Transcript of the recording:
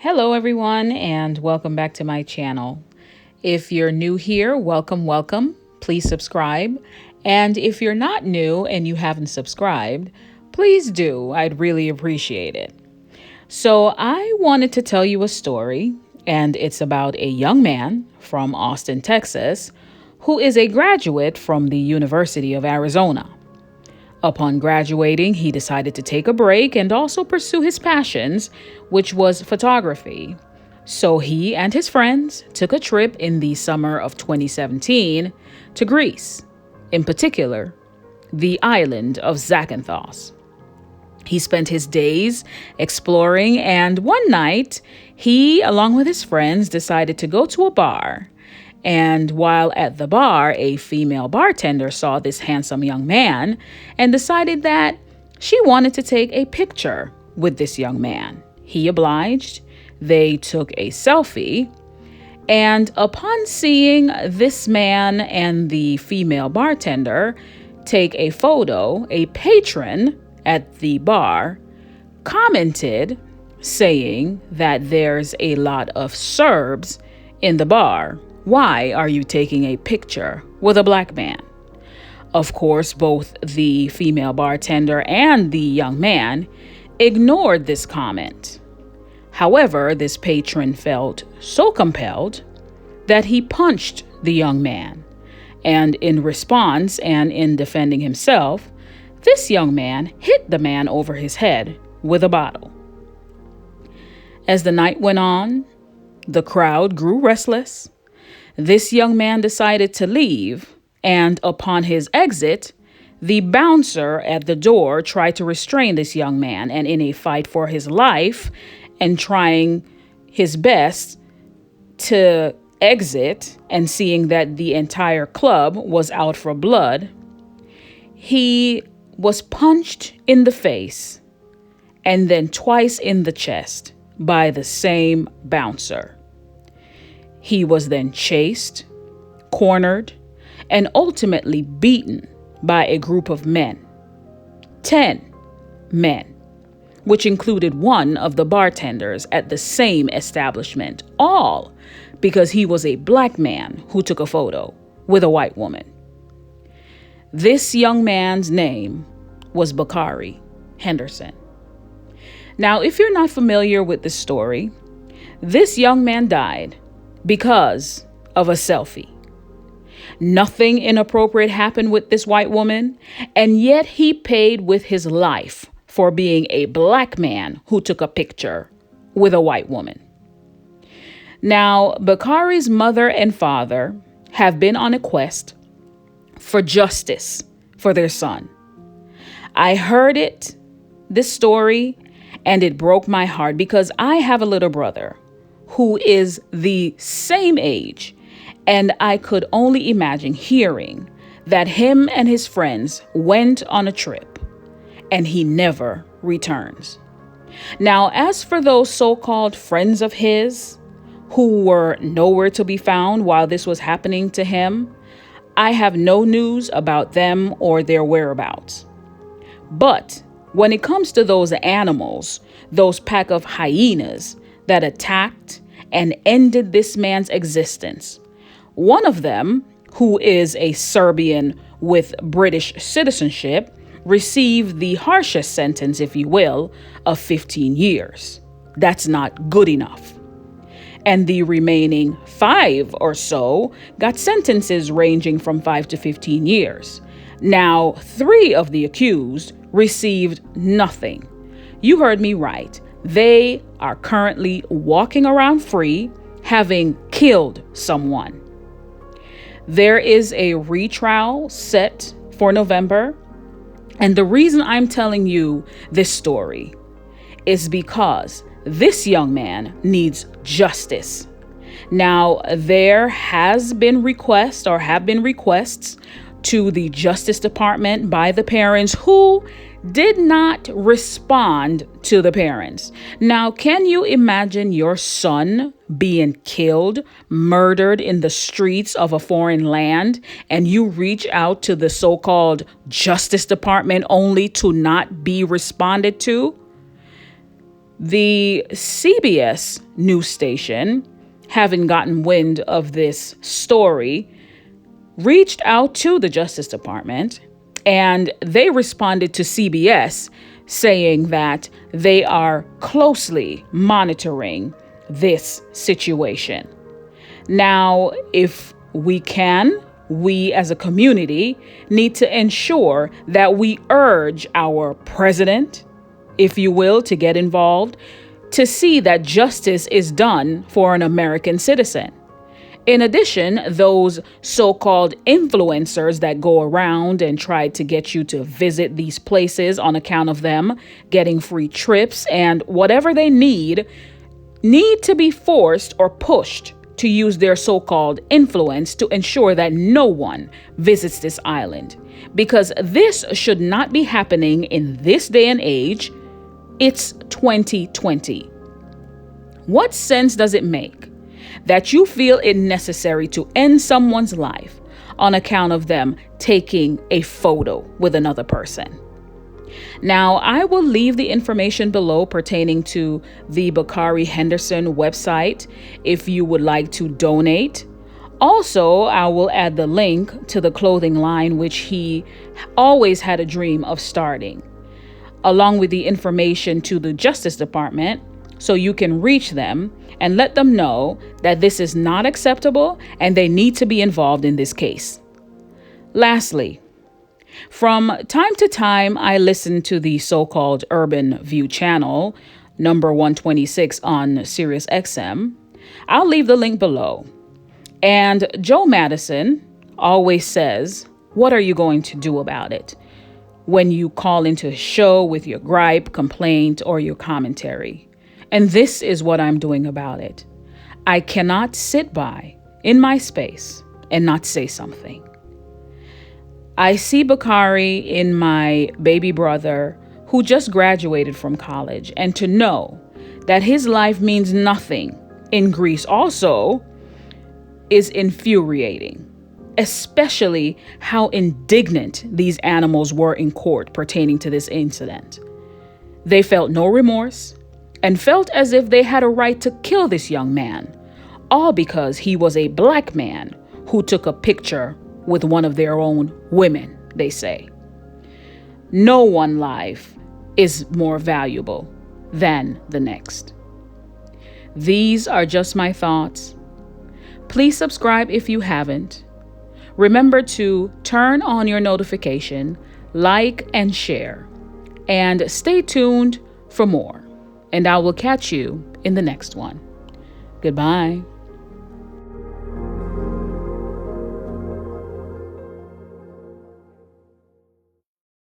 Hello, everyone, and welcome back to my channel. If you're new here, welcome. Please subscribe. And if you're not new and you haven't subscribed, please do. I'd really appreciate it. So, I wanted to tell you a story, and it's about a young man from Austin, Texas, who is a graduate from the University of Arizona. Upon graduating, he decided to take a break and also pursue his passions, which was photography. So he and his friends took a trip in the summer of 2017 to Greece, in particular, the island of Zakynthos. He spent his days exploring, and one night, he, along with his friends, decided to go to a bar. And while at the bar, a female bartender saw this handsome young man and decided that she wanted to take a picture with this young man. He obliged. They took a selfie. And upon seeing this man and the female bartender take a photo, a patron at the bar commented saying that there's a lot of Serbs in the bar. Why are you taking a picture with a black man? Of course, both the female bartender and the young man ignored this comment. However, this patron felt so compelled that he punched the young man. And in response and in defending himself, this young man hit the man over his head with a bottle. As the night went on, the crowd grew restless. This young man decided to leave, and upon his exit, the bouncer at the door tried to restrain this young man, and in a fight for his life and trying his best to exit and seeing that the entire club was out for blood, he was punched in the face and then twice in the chest by the same bouncer. He was then chased, cornered, and ultimately beaten by a group of men. 10 men, which included one of the bartenders at the same establishment, all because he was a black man who took a photo with a white woman. This young man's name was Bakari Henderson. Now, if you're not familiar with this story, this young man died because of a selfie. Nothing inappropriate happened with this white woman, and yet he paid with his life for being a black man who took a picture with a white woman. Now, Bakari's mother and father have been on a quest for justice for their son. I heard this story, and it broke my heart because I have a little brother who is the same age, and I could only imagine hearing that him and his friends went on a trip and he never returns. Now, as for those so-called friends of his who were nowhere to be found while this was happening to him, I have no news about them or their whereabouts. But when it comes to those animals, those pack of hyenas that attacked and ended this man's existence, one of them, who is a Serbian with British citizenship, received the harshest sentence, if you will, of 15 years. That's not good enough. And the remaining 5 or so got sentences ranging from 5 to 15 years. Now, 3 of the accused received nothing. You heard me right. They are currently walking around free, having killed someone. There is a retrial set for November. And the reason I'm telling you this story is because this young man needs justice. Now, there have been requests to the Justice Department by the parents who did not respond to the parents. Now, can you imagine your son being killed, murdered in the streets of a foreign land, and you reach out to the so-called Justice Department only to not be responded to? The CBS news station, having gotten wind of this story, reached out to the Justice Department, and they responded to CBS saying that they are closely monitoring this situation. Now, if we as a community need to ensure that we urge our president, if you will, to get involved, to see that justice is done for an American citizen. In addition, those so-called influencers that go around and try to get you to visit these places on account of them getting free trips and whatever they need to be forced or pushed to use their so-called influence to ensure that no one visits this island. Because this should not be happening in this day and age. It's 2020. What sense does it make that you feel it necessary to end someone's life on account of them taking a photo with another person? Now, I will leave the information below pertaining to the Bakari Henderson website if you would like to donate. Also, I will add the link to the clothing line, which he always had a dream of starting, along with the information to the Justice Department, so you can reach them and let them know that this is not acceptable and they need to be involved in this case. Lastly, from time to time, I listen to the so-called Urban View channel, number 126 on Sirius XM. I'll leave the link below. And Joe Madison always says, "What are you going to do about it?" when you call into a show with your gripe, complaint, or your commentary. And this is what I'm doing about it. I cannot sit by in my space and not say something. I see Bakari in my baby brother who just graduated from college, and to know that his life means nothing in Greece also is infuriating. Especially how indignant these animals were in court pertaining to this incident. They felt no remorse and felt as if they had a right to kill this young man, all because he was a black man who took a picture with one of their own women, they say. No one life is more valuable than the next. These are just my thoughts. Please subscribe if you haven't. Remember to turn on your notification, like and share, and stay tuned for more. And I will catch you in the next one. Goodbye.